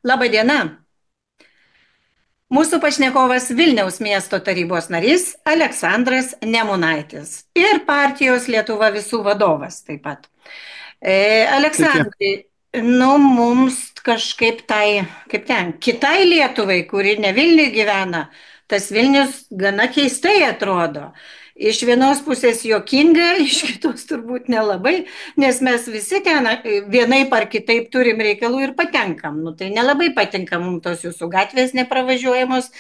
Labą dieną. Mūsų pašnekovas Vilniaus miesto tarybos narys Aleksandras Nemunaitis ir partijos Lietuva visų vadovas taip pat. Sveiki. Aleksandrai, nu mums kažkaip kaip ten, kitai Lietuvai, kuri ne Vilniuje gyvena, tas Vilnius gana keistai atrodo. Iš vienos pusės juokinga, iš kitos turbūt nelabai, nes mes visi ten vienaip ar kitaip turim reikalų ir patenkam. Nu, tai nelabai patinka mums tos jūsų gatvės nepravažiuojamos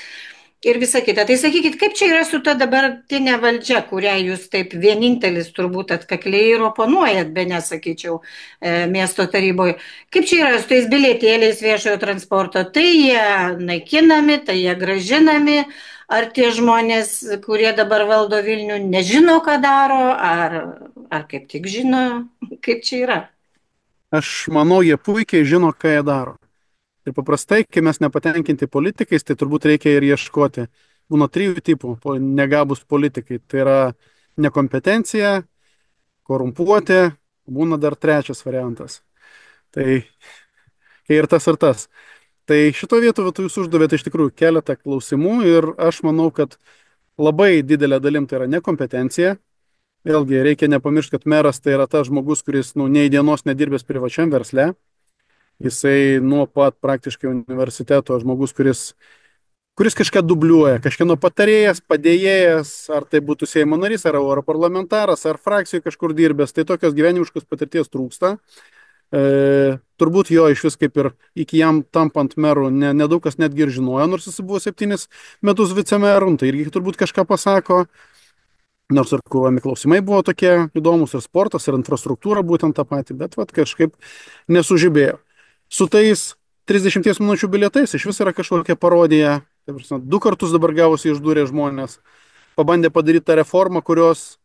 ir visa kita. Tai sakykit, kaip čia yra su ta dabartinė valdžia, kurią jūs taip vienintelis turbūt atkakliai ir oponuojat, be nesakyčiau, miesto taryboje. Kaip čia yra su tais bilietėliais viešojo transporto? Tai jie naikinami, tai jie gražinami. Ar tie žmonės, kurie dabar valdo Vilnių, nežino, ką daro, ar kaip tik žino, kaip čia yra? Aš manau, jie puikiai žino, ką jie daro. Ir paprastai, kai mes nepatenkinti politikais, tai turbūt reikia ir ieškoti. Būna trijų tipų negabus politikai. Tai yra nekompetencija, korumpuoti, būna dar trečias variantas. Tai kai ir tas, ir tas. Tai šito vietoje jūs uždavėte iš tikrųjų keletą klausimų ir aš manau, kad labai didelė dalim tai yra nekompetencija. Vėlgi, reikia nepamiršti, kad meras tai yra tas žmogus, kuris nei dienos nedirbęs privačiam versle. Jisai nuo pat praktiškai universiteto žmogus, kuris kažką dubliuoja, kažkieno patarėjas, padėjėjas, ar tai būtų Seimo narys, ar europarlamentaras, ar frakcijų kažkur dirbęs. Tai tokios gyvenimiškos patirties trūksta. Turbūt jo iš vis kaip ir iki jam tampant meru nedaug kas netgi ir žinojo, nors jis buvo 7 metus vicemeru, tai irgi turbūt kažką pasako. Nors ir kūromi klausimai buvo tokie įdomus, ir sportas, ir infrastruktūra būtent tą patį, bet kažkaip nesužibėjo. Su tais 30 minučių bilietais iš vis yra kažkokia parodija. 2 kartus dabar gavosi išdūrė žmonės. Pabandė padaryti tą reformą, kurios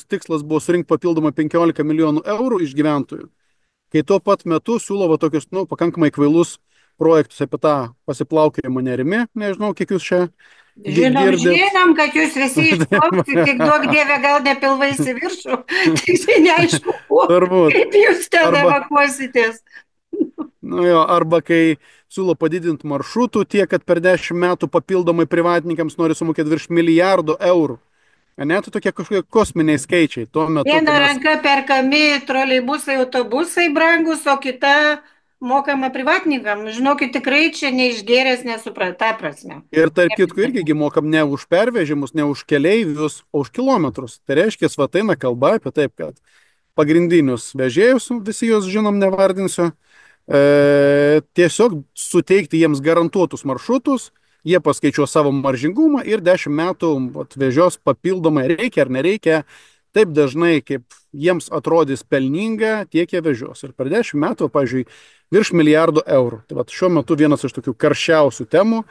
tikslas buvo surinkti papildomą 15 milijonų eurų iš gyventojų. Kai tuo pat metu siūlo tokius, pakankamai kvailus projektus apie tą pasiplaukiojimą nerimi. Nežinau, kiek jūs čia Žinom, kad jūs visi išplauksit, tik duok dievę, gal ne pilvais į viršų, tik tai neaišku, kaip jūs ten evakuositės. Arba kai siūlo padidinti maršrutų tiek, kad per 10 metų papildomai privatininkams nori sumokėti virš milijardo eurų. Net tokie kažkokie kosminiai skaičiai. Viena ranka perkami troleibusai, autobusai brangus, o kita mokama privatininkam. Žinokit, tikrai čia neišgėręs nesuprata prasme. Ir tarp kitko irgi mokam ne už pervežimus, ne už keleivius, o už kilometrus. Tai reiškia, eina kalba apie taip, kad pagrindinius vežėjus, visi juos žinom, nevardinsiu, tiesiog suteikti jiems garantuotus maršrutus, jie paskaičiuos savo maržingumą ir 10 metų vežios papildomai, reikia ar nereikia, taip dažnai, kaip jiems atrodys pelninga, tiek jie vežios. Ir per 10 metų, pavyzdžiui, virš milijardo eurų. Tai šiuo metu vienas iš tokių karščiausių temų,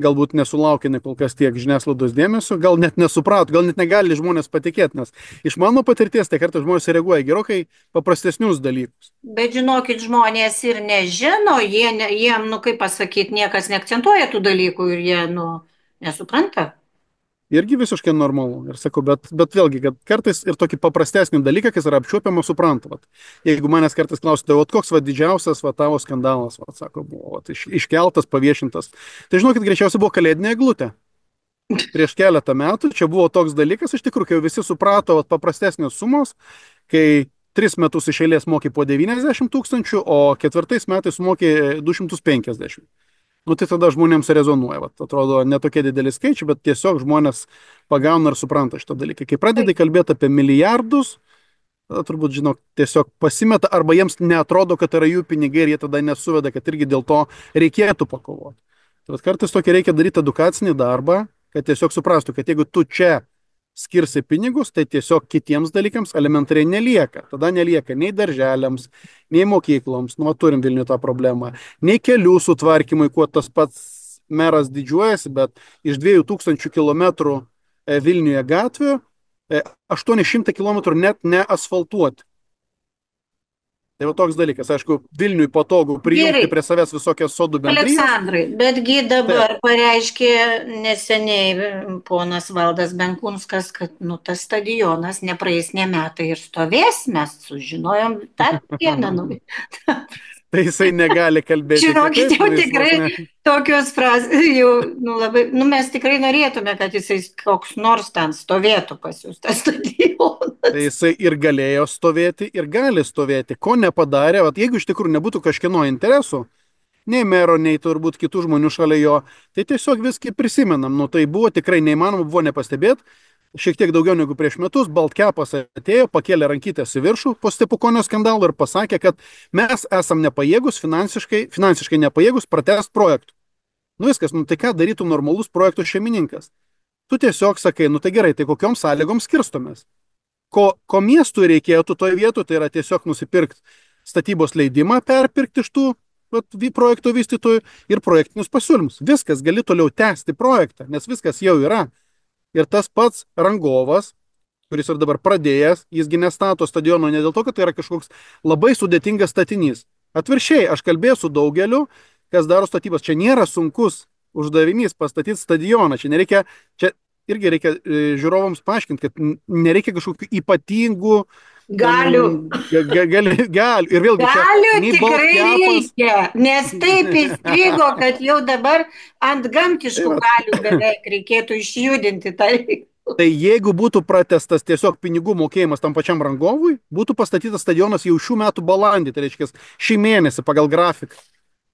galbūt nesulaukė kol kas tiek žiniasklaidos dėmesio, gal net nesuprato, gal net negali žmonės patikėti, nes iš mano patirties tai kartais žmonės reaguoja gerokai paprastesnius dalykus. Bet žinokit, žmonės ir nežino, jiem, kaip pasakyti, niekas neakcentuoja tų dalykų ir jie, nesupranta. Irgi visiškai normalu. Ir sakau, bet vėlgi, kad kartais ir tokį paprastesnį dalyką, kas yra apčiuopiama, supranta. Jeigu manęs kartais klausite, koks didžiausias tavo skandalas, sako, buvo iškeltas, paviešintas. Tai žinokit, greičiausiai buvo kalėdinė eglutė. Prieš keletą metų čia buvo toks dalykas, iš tikrųjų, kai visi suprato paprastesnės sumos, kai 3 metus iš eilės mokė po 90 000, o 4 metais mokė 250. Tai tada žmonėms rezonuoja. Atrodo, netokie dideli skaičiai, bet tiesiog žmonės pagauna ir supranta šitą dalyką. Kai pradeda kalbėti apie milijardus, tada turbūt, tiesiog pasimeta, arba jiems neatrodo, kad yra jų pinigai ir jie tada nesuveda, kad irgi dėl to reikėtų pakovoti. Tai kartais tokį reikia daryti edukacinį darbą, kad tiesiog suprastų, kad jeigu tu čia skirsi pinigus, tai tiesiog kitiems dalykams elementariai nelieka. Tada nelieka nei darželiams, nei mokykloms, turim Vilniuje tą problemą, nei kelių sutvarkymui, kuo tas pats meras didžiuojasi, bet iš 2000 km Vilniuje gatvių 800 km net neasfaltuoti. Tai toks dalykas, aišku, Vilniui patogu prijungti prie savęs visokias sodų bendrijas. Aleksandrai, betgi dabar pareiškė neseniai ponas Valdas Benkunskas, kad tas stadionas nepraeis ne metai ir stovės, mes sužinojom tą dieną. tai jisai negali kalbėti Žinokit, kitaip, jau nu jis vos tikrai ne. tokios frazės, jau, nu, labai, nu, mes tikrai norėtume, kad jisai koks nors ten stovėtų pas jūs, tas Tai stadionas. jisai ir galėjo stovėti, ir gali stovėti. Ko nepadarė, vat, jeigu iš tikrųjų nebūtų kažkieno interesų, nei mero, nei turbūt kitų žmonių šalia jo, tai tiesiog viską prisimenam. Nu, tai buvo tikrai neįmanoma, buvo nepastebėti. Šiek tiek daugiau negu prieš metus Baltkepas atėjo, pakėlė rankytės į viršų po Stepukonio skandalo ir pasakė, kad mes esam nepajėgus, finansiškai nepajėgus pratęsti projektų. Nu viskas, nu tai ką darytų normalus projektų šeimininkas? Tu tiesiog sakai, nu tai gerai, tai kokiom sąlygom skirstomės? Ko miestui reikėtų toje vietoje, tai yra tiesiog nusipirkti statybos leidimą, perpirkti iš tų projekto vystytojų ir projektinius pasiūlymus. Viskas, gali toliau tęsti projektą, nes viskas jau yra. Ir tas pats rangovas, kuris ir dabar pradėjęs, jisgi nestato stadiono ne dėl to, kad tai yra kažkoks labai sudėtingas statinys. Atvirkščiai, aš kalbėjau su daugeliu, kas daro statybas. Čia nėra sunkus uždavinys pastatyti stadioną. Čia nereikia, čia irgi reikia žiūrovams paaiškinti, kad nereikia kažkokių ypatingų ten Galiu. galių. Ir vėlgi čia Galiu nei tikrai Baltkepas. reikia, nes taip įstrigo, kad jau dabar ant Tai gamtiškų va. galių beveik reikėtų išjudinti tą reikalą. Tai jeigu būtų pratestas tiesiog pinigų mokėjimas tam pačiam rangovui, būtų pastatytas stadionas jau šių metų balandį, tai reiškia šį mėnesį pagal grafiką.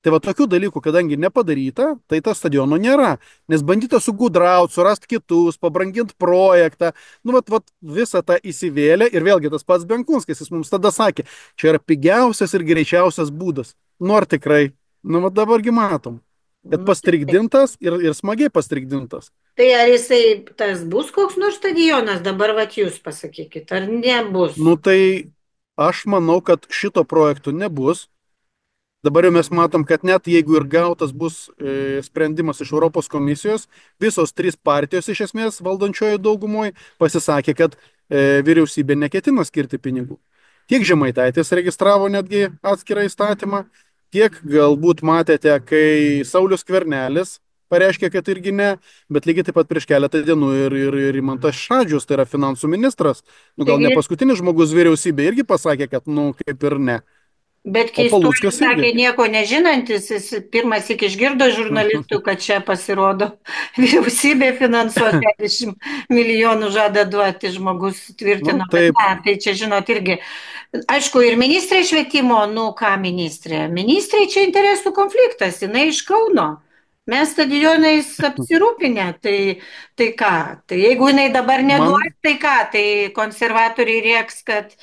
Tai va tokių dalykų, kadangi nepadaryta, tai tas stadiono nėra. Nes bandyta sugudrauti, surasti kitus, pabranginti projektą. Nu, vat visą tą įsivėlė ir vėlgi tas pats Benkunskis, jis mums tada sakė, čia yra pigiausias ir greičiausias būdas. Nu, ar tikrai? Nu, va dabargi matom, kad Nu, tai, pastrigdintas ir smagiai pastrigdintas. tai ar jisai tas bus koks nors stadionas, dabar vat jūs pasakykit, ar nebus? Nu, tai aš manau, kad šito projekto nebus. Dabar jau mes matom, kad net jeigu ir gautas bus sprendimas iš Europos komisijos, visos trys partijos iš esmės valdančiojo daugumoje pasisakė, kad vyriausybė neketina skirti pinigų. Tiek Žemaitaitis registravo netgi atskirą įstatymą, tiek galbūt matėte, kai Saulius Skvernelis pareiškė, kad irgi ne, bet lygiai taip pat prieš keletą dienų ir Rimantas Šadžius, tai yra finansų ministras, nu gal ne Taigi, paskutinis žmogus vyriausybė irgi pasakė, kad nu kaip ir ne. bet O keistuolis Paluckas irgi. sakė nieko nežinantis, jis pirmas iki išgirdo žurnalistų, kad čia pasirodo vyriausybė finansuos 40 milijonų žada duoti, žmogus Nu, tvirtino, kad taip, ne, tai čia žinot irgi. Aišku, ir ministrė švietimo, nu ką ministrė? Ministrė čia interesų konfliktas, jinai iš Kauno. Mes stadionais apsirūpinę, tai ką? Tai jeigu jinai dabar man neduos, tai ką? Tai konservatoriai rieks, kad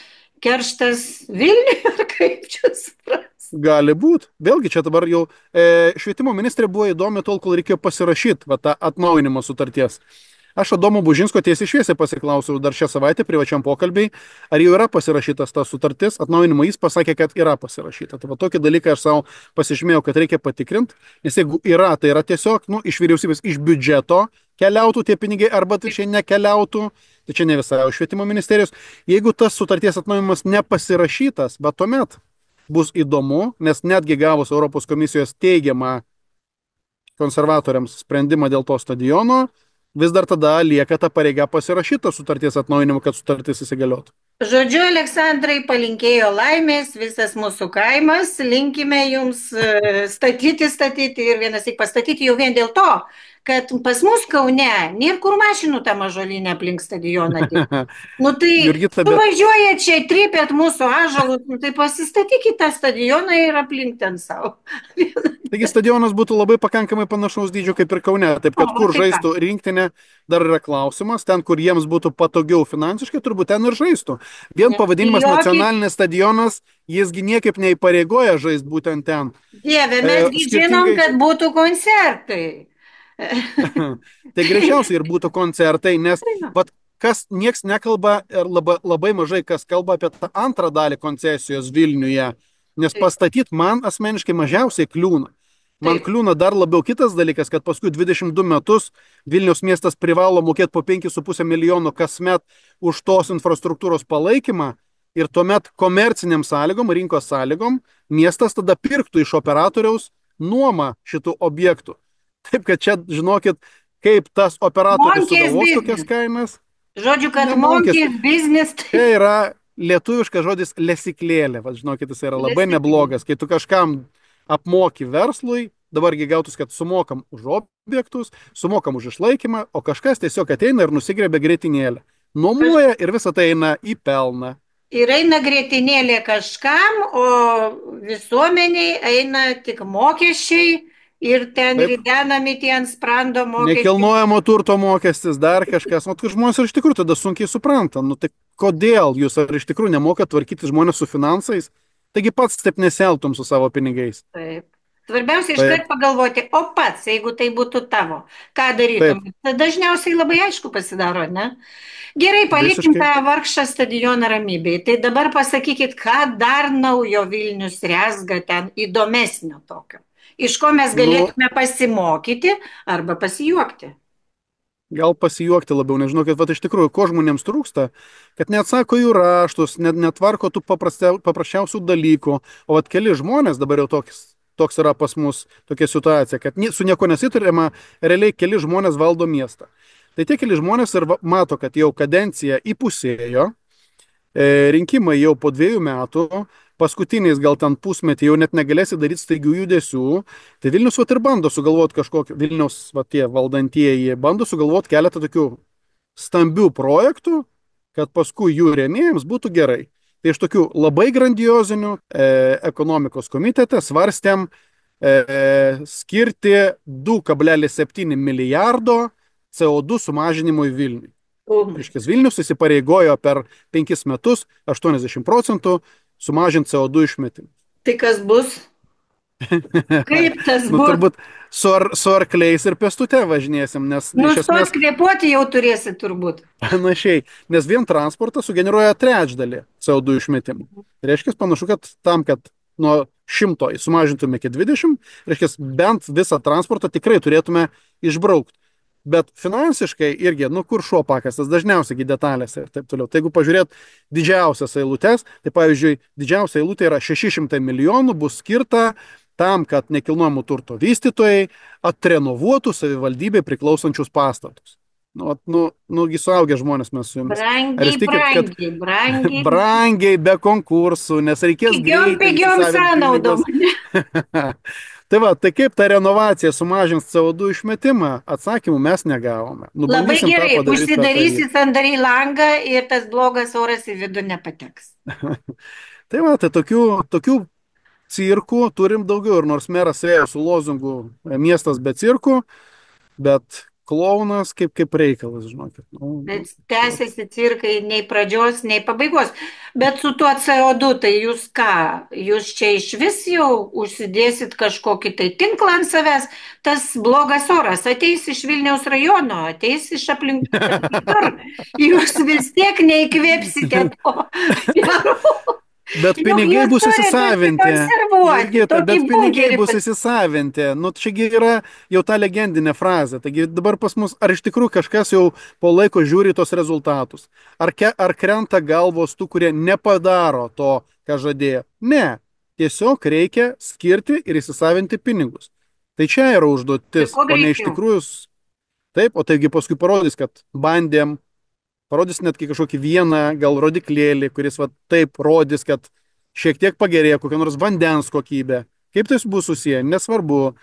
kerštas Vilniui, ar kaip čia supras? gali būti. Vėlgi čia dabar jau švietimo ministrė buvo įdomi tol, kol reikėjo pasirašyti va, tą atnaujinimo sutarties. Aš Adomo Bužinsko tiesiai šviesiai pasiklausiau dar šią savaitę privačiam pokalbiai, ar jau yra pasirašytas ta sutartis, atnaujinimo jis pasakė, kad yra pasirašyta. Tai va tokį dalyką aš savo pasižymėjau, kad reikia patikrinti, nes jeigu yra, tai yra tiesiog nu, iš vyriausybės, iš biudžeto keliautų tie pinigai arba tai čia nekeliautų, tai čia ne visai švietimo ministerijos. Jeigu tas sutarties atnaujinimas nepasirašytas, bet tuomet bus įdomu, nes netgi gavus Europos komisijos teigiamą konservatoriams sprendimą dėl to stadiono, vis dar tada lieka ta pareiga pasirašyta sutarties atnaujinimu, kad sutartis įsigaliotų. Žodžiu, Aleksandrai palinkėjo laimės, visas mūsų kaimas, linkime jums statyti ir vienas tik pastatyti jau vien dėl to, kad pas mus Kaune nėra kur mašinų tą mažolinę aplink stadioną. Nu tai Jurgita, bet suvažiuoja čia, trypėt mūsų ąžuolus, nu tai pasistatykite tą stadioną ir aplink ten savo. taigi stadionas būtų labai pakankamai panašaus dydžio kaip ir Kaune, taip kad O, kur tai ką? žaistų rinktinė dar yra klausimas, ten kur jiems būtų patogiau finansiškai, turbūt ten ir žaistų. Vien pavadinimas Nebijokit. nacionalinis stadionas, jisgi niekaip neįpareigoja žaisti būtent ten. Dieve, mesgi žinom, Skirtingai, kad būtų koncertai. tai greičiausiai ir būtų koncertai, nes vat, kas nieks nekalba ir labai mažai kas kalba apie tą antrą dalį koncesijos Vilniuje, nes Taip. pastatyti man asmeniškai mažiausiai kliūna. Man Taip. kliūna dar labiau kitas dalykas, kad paskui 22 metus Vilniaus miestas privalo mokėti po 5,5 milijono kasmet už tos infrastruktūros palaikymą ir tuomet komerciniam sąlygom, rinkos sąlygom, miestas tada pirktų iš operatoriaus nuomą šitų objektų. Taip, kad čia žinokit, kaip tas operatorius Monkės sugalvos biznis. tokias kainas. Žodžiu, kad Nemokės. monkės biznis, tai Čia yra lietuviškas žodis lesiklėlė, va, žinokit, jis yra labai Lesyklė. neblogas, kai tu kažkam apmoki verslui, dabargi gautus, kad sumokam už objektus, sumokam už išlaikymą, o kažkas tiesiog ateina ir nusigrėbė greitinėlę. Nuomoja ir visa tai eina į pelną. Ir eina grėtinėlė kažkam, o visuomeniai eina tik mokesčiai ir ten Taip, ridenami tie ant sprando mokesčiai. nekilnojamo turto mokestis, dar kažkas, o kai žmonės ir iš tikrųjų tada sunkiai supranta, nu tai kodėl jūs ar iš tikrųjų nemokat tvarkyti žmonės su finansais, taigi pats taip nesielgtum su savo pinigais. Taip. Svarbiausia Taip, iškart pagalvoti, o pats, jeigu tai būtų tavo, ką taip, darytum. Tai dažniausiai labai aišku pasidaro, ne? Gerai, palikim visiškai. tą vargšą stadioną ramybėj. Tai dabar pasakykit, ką dar naujo Vilnius rezga ten įdomesnio tokio. Iš ko mes Nu, galėtume pasimokyti arba pasijuokti. gal pasijuokti labiau, nežinau, kad iš tikrųjų, ko žmonėms trūksta, kad neatsako jų raštus, netvarko tų paprasčiausių dalykų, o at keli žmonės dabar jau toks yra pas mus tokia situacija, kad su nieko nesiturima, realiai keli žmonės valdo miestą. Tai tie keli žmonės ir mato, kad jau kadencija įpusėjo, rinkimai jau po 2 metų, paskutiniais gal ten pusmetį jau net negalėsi daryti staigių judesių, tai Vilnius vat ir bando sugalvoti kažkokį, Vilnius va tie valdantieji bando sugalvoti keletą tokių stambių projektų, kad paskui jų rėmėjams būtų gerai. Tai iš tokių labai grandiozinių ekonomikos komitete svarstėm skirti 2,7 milijardo CO2 sumažinimui Vilniui. Umai. Reiškia, Vilnius įsipareigojo per 5 metus 80% sumažinti CO2 išmetimą. Tai kas bus? Kaip tas Nu, bus? turbūt su arkliais ir pėstute važinėsim, nes iš Nustot esmės kvėpuoti jau turėsi turbūt. panašiai, nes vien transportas sugeneruoja trečdalį CO2 išmetimų. Tai reiškia, panašu, kad tam, kad nuo 100 sumažintume iki 20, reiškia, bent visą transportą tikrai turėtume išbraukti. Bet finansiškai irgi, nu kur šuo pakastas, dažniausiai detalėse ir taip toliau. Tai jeigu pažiūrėt didžiausias eilutes, tai pavyzdžiui, didžiausia eilutė yra 600 milijonų bus skirta tam, kad nekilnojamo turto vystytojai atrenovuotų savivaldybei priklausančius pastatus. Nugi suaugę žmonės mes su jumis. Ar jūs Brangiai, tikit, kad brangiai, brangiai. brangiai, be konkursų, nes reikės Pigiom, greitai pigiom įsisavinti sąnaudom. pinigus. Tai va, tai kaip ta renovacija sumažins CO2 išmetimą, atsakymų mes negavome. Nu, Labai bandysim tą gerai, padaryti per užsidarysi tarybą. sandariai langą ir tas blogas oras į vidų nepateks. Tai va, tai tokių cirkų turim daugiau ir nors meras ėjo su lozungu miestas be cirkų, bet klounas kaip reikalas, žinokit. Bet tęsiasi cirkai nei pradžios, nei pabaigos. Bet su tuo CO2, tai jūs ką? Jūs čia iš vis jau užsidėsit kažkokį tai tinklą ant savęs. Tas blogas oras ateis iš Vilniaus rajono, ateis iš aplink. Jūs vis tiek neįkvėpsite to. Bet Juk pinigai jūs bus turite įsisavinti. užsikonservuoti Jurgita, tokį bet pinigai bunkerį bus įsisavinti. Nu, čiagi yra jau ta legendinė frazė. Taigi dabar pas mus, ar iš tikrųjų kažkas jau po laiko žiūri tos rezultatus? Ar krenta galvos tų, kurie nepadaro to, ką žadėjo? Ne. Tiesiog reikia skirti ir įsisavinti pinigus. Tai čia yra ir užduotis, kuo o ne iš greičiau. tikrųjų. Taip, o taigi paskui parodys, kad bandėm, parodys netgi kažkokį vieną gal rodiklėlį, kuris va taip rodys, kad šiek tiek pagerėjo kokia nors vandens kokybė. Kaip tai bus susiję, nesvarbu.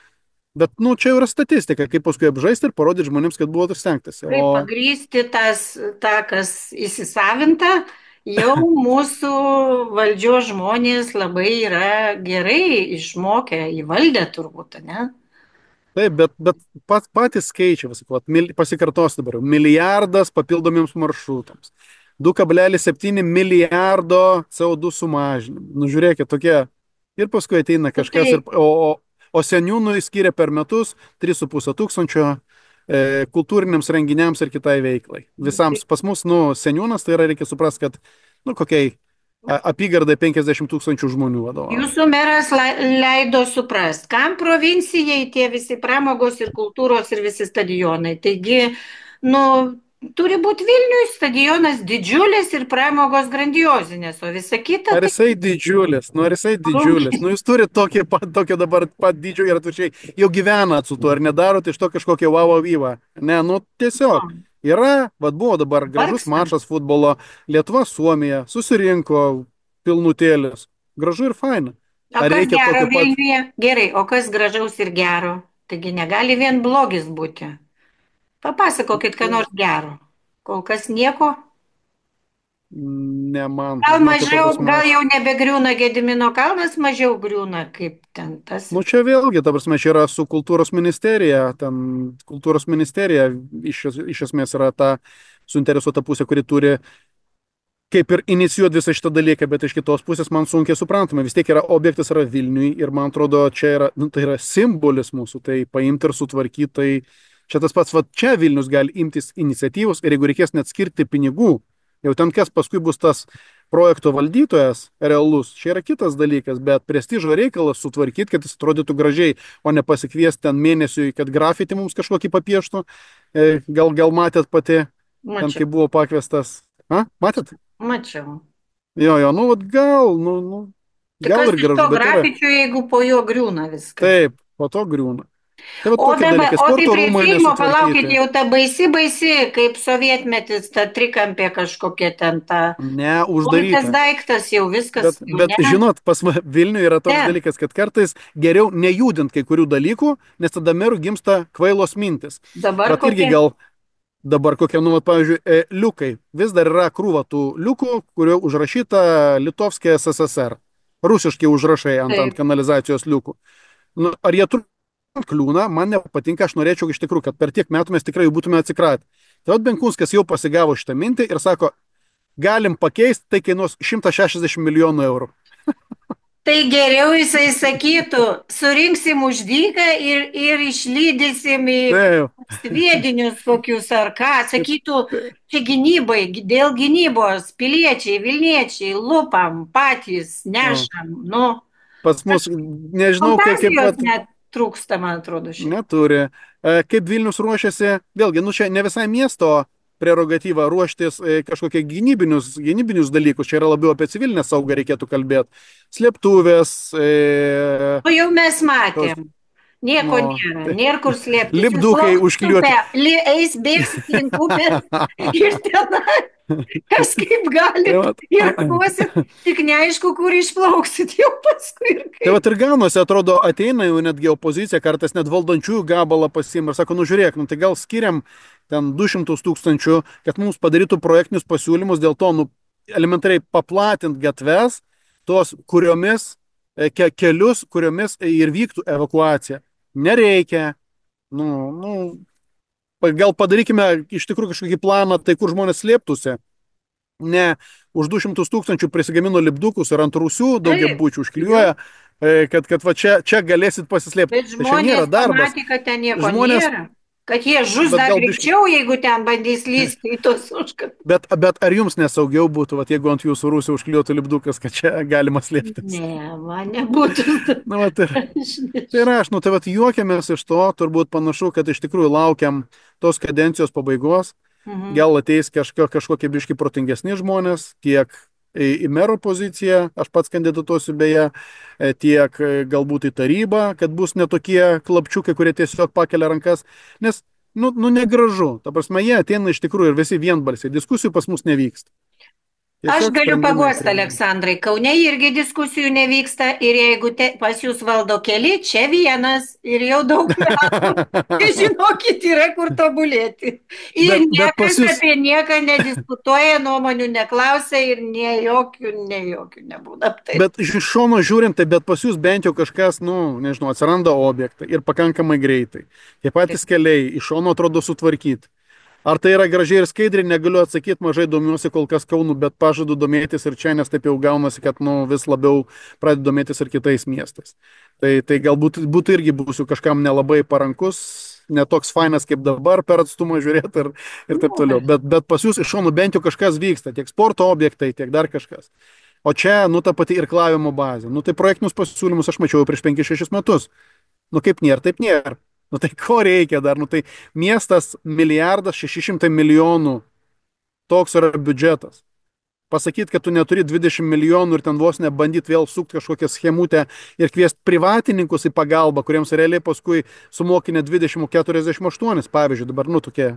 Bet, nu, čia yra statistika, kaip paskui apžaisti ir parodyti žmonėms, kad buvo stengtasi. Kaip O pagrysti tą, kas įsisavinta, jau mūsų valdžios žmonės labai yra gerai išmokę, įvaldę turbūt, ne? taip, bet patys skaičiai, sakau, pasikartosiu dabar, milijardas papildomiems maršrutams. 2,7 milijardo CO2 sumažinimų. Nu, žiūrėkit, tokie. Ir paskui ateina kažkas, Tai o seniūnui skiria per metus 3,5 tūkstančio kultūriniams renginiams ir kitai veiklai. Visams pas mus, nu, seniūnas, tai yra, reikia suprasti, kad, nu, kokiai apygardai 50 tūkstančių žmonių vadovauja. jūsų meras leido suprast, kam provincijai tie visi pramogos ir kultūros ir visi stadionai. Taigi, nu, turi būti Vilniui stadionas didžiulis ir pramogos grandiozinės, o visa kita Ar tai jisai didžiulis, nu ar jisai didžiulis, nu jūs turite tokio dabar pat dydžio ir atvirkščiai, jau gyvenat su tuo, ar nedarot iš to kažkokią wow vyvą. Ne, nu tiesiog, Yra, vad buvo dabar gražus Vargstam. mačas futbolo, Lietuva, Suomija, susirinko pilnutėlis. Gražu ir faina. O Ar kas reikia gero tokio pat? Vilniuje? Gerai, o kas gražaus ir gero? Taigi negali vien blogis būti. Papasakokit, ką nors gero. Kol kas nieko. Ne man, Gal žinokit, ta mažiau, prasme. gal jau nebegriūna Gedimino kalnas, mažiau griūna kaip ten tas. Nu čia vėlgi, ta prasme, čia yra su kultūros ministerija, ten kultūros ministerija iš esmės yra ta suinteresuota pusė, kuri turi kaip ir inicijuoti visą šitą dalyką, bet iš kitos pusės man sunkiai suprantama. Vis tiek yra objektas yra Vilniui ir man atrodo, čia yra, nu, tai yra simbolis mūsų, tai paimti ir sutvarkyti, tai čia tas pats, va, čia Vilnius gali imtis iniciatyvos ir jeigu reikės net skirti pinigų, jau ten kas paskui bus tas projekto valdytojas realus, čia yra kitas dalykas, bet prestižo reikalas sutvarkyti, kad jis atrodytų gražiai, o ne pasikviesti ten mėnesiui, kad grafiti mums kažkokį papieštų. Gal matėt pati, ten kai Mačiau, buvo pakviestas. A, matėt? mačiau. Jo, nu, vat gal, Tai gal kas ir iš to gražu, bet yra. grafičio, jeigu po jo griūna viskas? Taip, po to griūna. Tai va O tokie dabar, dalykai, o tai sporto prie rūmai Seimo, palaukit, nesutvarkyti. jau ta baisi, kaip sovietmetis, ta trikampė kažkokia ten, ta Ne, uždarytas uždaryta. daiktas, jau viskas, jau Bet ne? žinot, pas Vilniuje yra toks Ne, dalykas, kad kartais geriau nejudint kai kurių dalykų, nes tada merų gimsta kvailos mintis. dabar Bet irgi kokia? gal dabar kokie, nu, vat, pavyzdžiui, liukai. Vis dar yra krūva tų liukų, kurio užrašyta Litovskė SSR. Rusiški užrašai ant Taip. kanalizacijos liukų. Nu, ar jie kliūna, man nepatinka, aš norėčiau iš tikrųjų, kad per tiek metų mes tikrai jų būtume atsikratę. Tai vat Benkunskas jau pasigavo šitą mintį ir sako, galim pakeisti, tai kainuos 160 milijonų eurų. Tai geriau jisai sakytų, surinksim už dyką ir išlydysim į Tai, sviedinius kokius ar ką. Sakytų, tai, čia gynybai, dėl gynybos, piliečiai, Vilniečiai, lupam, patys, nu, nešam. Nu, pas mus, nežinau, kaip fantazijos vat, net trūksta, man atrodo, šiaip. neturi. Kaip Vilnius ruošiasi, vėlgi, nu čia ne visai miesto prerogatyva ruoštis kažkokie gynybinius dalykus, čia yra labiau apie civilinę saugą reikėtų kalbėti. Slėptuvės, O jau mes tos, matėm. Nieko nu, nėra, tai, nėra kur slėptis. lipdukai Išplauks užklijuoti. upę, eis, bėgsit link upės ir tenai, kas kaip Tai galit, vat, ir kuosit, tik neaišku, kur išplauksit jau paskui ir tai kaip. vat ir gaunasi, atrodo, ateina jau netgi opozicija, kartais net valdančiųjų gabalą pasiima ir sako, nu žiūrėk, nu tai gal skiriam ten 200 tūkstančių, kad mums padarytų projektinius pasiūlymus, dėl to, nu, elementariai paplatint gatves, tos, kuriomis, kelius, kuriomis ir vyktų evakuacija. Nereikia. Gal padarykime iš tikrųjų kažkokį planą, tai kur žmonės slėptųsi. Ne už 200 tūkstančių prisigamino lipdukus ir ant rūsių Taip, daugiabučių jo. užklijuoja, kad va čia galėsit pasislėpti. Bet Tai čia nėra žmonės darbas. pamatė, kad ten nieko Žmonės, nėra. Kad jie žus bet dar gal biški. greičiau, jeigu ten bandys lysti į tos užkat. Bet ar jums nesaugiau būtų, vat, jeigu ant jūsų rūsio užklijuotų lipdukas, kad čia galima slėptis? Ne, man nebūtų. Na, vat, Aš tai nežinau. yra, aš, nu, tai vat juokiamės iš to, turbūt panašu, kad iš tikrųjų laukiam tos kadencijos pabaigos. Mhm. Gal ateis kažkokie biški protingesni žmonės, tiek į mero poziciją, aš pats kandidatuosiu beje, tiek galbūt į tarybą, kad bus netokie klapčiukai, kurie tiesiog pakelia rankas, nes, negražu. Ta prasme, jie ateina iš tikrųjų ir visi vienbalsiai, diskusijų pas mus nevyksta. Aš Tiesiog galiu sprendimai paguosti, priimami. Aleksandrai. Kaune irgi diskusijų nevyksta ir jeigu pas jūs valdo keli, čia vienas ir jau daug metų. Tai žinokit, yra kur tobulėti. Ir Bet pas niekas jūs, apie nieką nediskutuoja, nuomonių neklausia ir nei jokių nebūna. Taip. bet iš šono žiūrint, tai bet pas jūs bent jau kažkas, nežinau, atsiranda objektai ir pakankamai greitai. Tie patys keliai iš šono atrodo sutvarkyti. Ar tai yra gražiai ir skaidriai, negaliu atsakyti, mažai domiuosi kol kas Kaunu, bet pažadu domėtis ir čia, nes taip jau gaunasi, kad vis labiau pradedu domėtis ir kitais miestais. Tai galbūt irgi būsiu kažkam nelabai parankus, netoks fainas kaip dabar per atstumą žiūrėti ir taip toliau. Bet pas jūs iš šonų bent jau kažkas vyksta, tiek sporto objektai, tiek dar kažkas. O čia, ta pati irklavimo bazė. Tai projektinius pasiūlymus aš mačiau prieš 5-6 metus. Kaip nėra, taip nėra. Tai ko reikia dar? Tai miestas 1,6 milijardo toks yra biudžetas. Pasakyti, kad tu neturi 20 milijonų ir ten vos nebandyti vėl sukti kažkokią schemutę ir kviesti privatininkus į pagalbą, kuriems realiai paskui sumokinė 20-48, pavyzdžiui, dabar tokie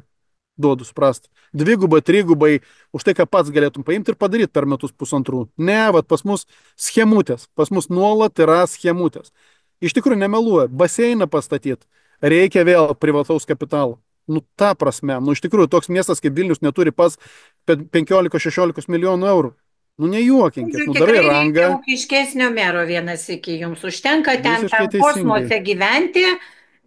duodu suprast. Dvigubai, trigubai už tai, ką pats galėtum paimti ir padaryti per metus pusantrų. Ne, vat pas mus schemutės, pas mus nuolat yra schemutės. Iš tikrųjų nemeluoja, baseiną pastatyti reikia vėl privataus kapitalo. Nu, ta prasme, nu, iš tikrųjų, toks miestas kaip Vilnius neturi pas 15-16 milijonų eurų. Nu, nejuokinkit, Žodžiu, nu, darai tikrai reikia rangą, ūkiškesnio mero vienas iki jums. Užtenka ten visiškai tam teisingai. kosmose gyventi,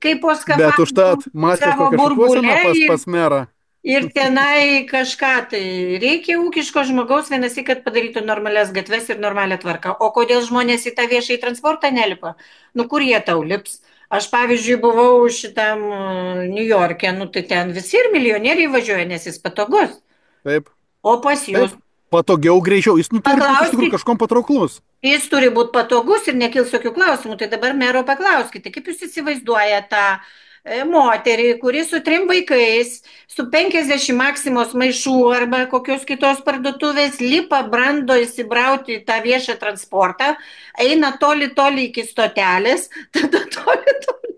kaip po Bet skafandru užtat matėt savo kokią šukuoseną burbulę pas merą. ir tenai kažką. Tai reikia ūkiško žmogaus vienas į, kad padarytų normalias gatves ir normalią tvarką. O kodėl žmonės į tą viešąjį transportą nelipa? Nu, kur jie tau lips? Aš, pavyzdžiui, buvau šitam New York'e, nu tai ten visi ir milijonieriai važiuoja, nes jis patogus. Taip, O pas taip, jūs patogiau, greičiau. Jis, nu, turi būti iš tikrųjų paklauskit, kažkom patrauklus. jis turi būti patogus ir nekils jokių klausimų. Tai dabar mero paklauskite, kaip jūs įsivaizduojate tą moterį, kuri su 3 vaikais, su 50 maksimos maišų arba kokios kitos parduotuvės lipa brando įsibrauti į tą viešą transportą, eina toli, toli iki stotelės, tada toli, toli.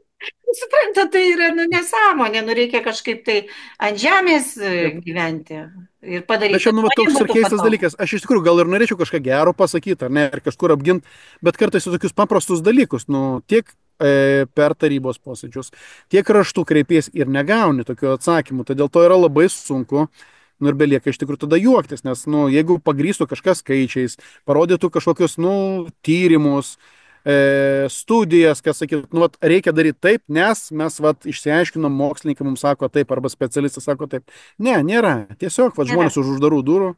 Suprantate, tai yra nu, nesąmonė, nu reikia kažkaip tai ant žemės Taip. gyventi ir Bet padaryti, čia, kad nu, va, žmonėms toks ir būtų keistas patogu. dalykas. Aš iš tikrųjų gal ir norėčiau kažką gero pasakyti, ar ne, ar kažkur apginti, bet kartais į tokius paprastus dalykus, nu, tiek per tarybos posėdžius, tiek raštų kreipies ir negauni tokių atsakymų. Tai dėl to yra labai sunku. Nu ir belieka iš tikrųjų tada juoktis, nes, nu, jeigu pagrįstų kažkas skaičiais, parodytų kažkokius, nu, tyrimus, studijas, kas sakytų, nu, vat, reikia daryti taip, nes mes, vat, išsiaiškinom, mokslininkai mums sako taip, arba specialistai sako taip. Ne, nėra. Tiesiog, vat, Nėra. žmonės už uždarų durų.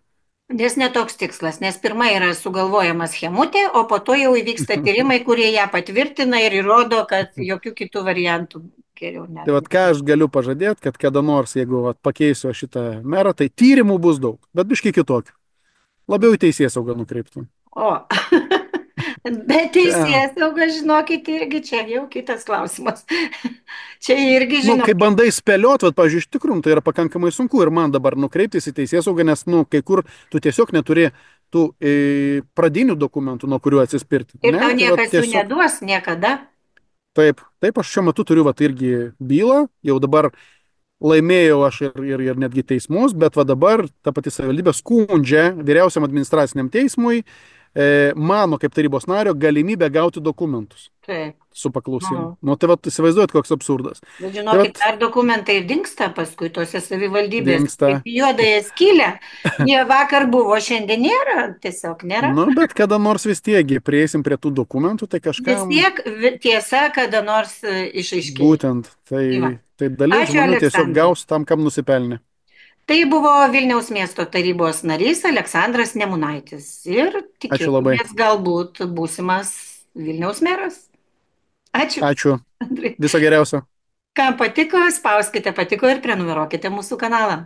Nes netoks tikslas, nes pirmai yra sugalvojama schemutė, o po to jau įvyksta tyrimai, kurie ją patvirtina ir įrodo, kad jokių kitų variantų geriau net. Tai vat, ką aš galiu pažadėti, kad kada nors, jeigu vat, pakeisiu šitą merą, tai tyrimų bus daug, bet biškai kitokių. Labiau į teisėsaugą nukreiptų. O, bet Čia, teisėsauga, žinokit, irgi čia jau kitas klausimas. Čia irgi, nu, kai žinokit, bandai spėliot, vat, pavyzdžiui, iš tikrųjų, tai yra pakankamai sunku ir man dabar nukreiptis į teisėsaugą, nes, nu, kai kur tu tiesiog neturi tų pradinių dokumentų, nuo kurių atsispirti. ir Ne, tau tai vat, niekas jų tiesiog neduos niekada. taip, taip, aš šiuo metu turiu vat, irgi bylą, jau dabar laimėjau aš ir netgi teismus, bet va dabar ta pati savivaldybė skundžia vyriausiam administraciniam teismui mano kaip tarybos nario galimybę gauti dokumentus Taip. su paklausimu. Nu. Nu, tai va, įsivaizduojat, koks absurdas. Bet Tai va, žinokit, dar dokumentai dingsta paskui tose savivaldybėse, dingsta. kaip juodąją skylę. Jie vakar buvo, šiandien nėra, tiesiog nėra. Nu, bet kada nors vis tiekgi prieisim prie tų dokumentų, tai Vis kažkam tiek tiesa, kada nors išaiškės. būtent, Tai va. tai dalis Ačiū, žmonių tiesiog Aleksandrai. gaus tam, kam nusipelnė. Tai buvo Vilniaus miesto tarybos narys Aleksandras Nemunaitis. Ir Ačiū labai. tikėkimės galbūt būsimas Vilniaus meras. Ačiū, Ačiū. Andrai. Viso geriausio. Kam patiko, spauskite patiko ir prenumeruokite mūsų kanalą.